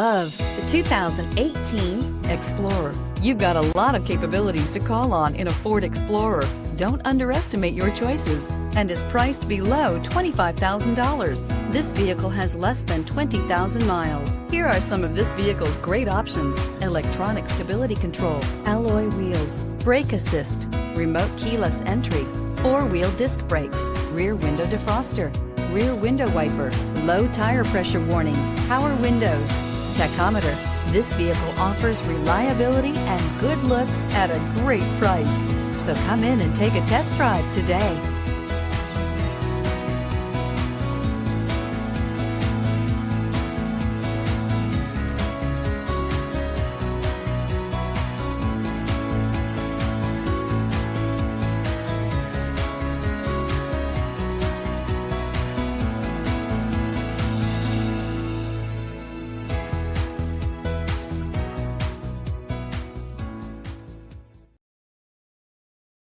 Of the 2018 Explorer. You've got a lot of capabilities to call on in a Ford Explorer. Don't underestimate your choices, and is priced below $25,000. This vehicle has less than 20,000 miles. Here are some of this vehicle's great options: electronic stability control, alloy wheels, brake assist, remote keyless entry, four-wheel disc brakes, rear window defroster, rear window wiper, low tire pressure warning, power windows, tachometer. This vehicle offers reliability and good looks at a great price. So come in and take a test drive today.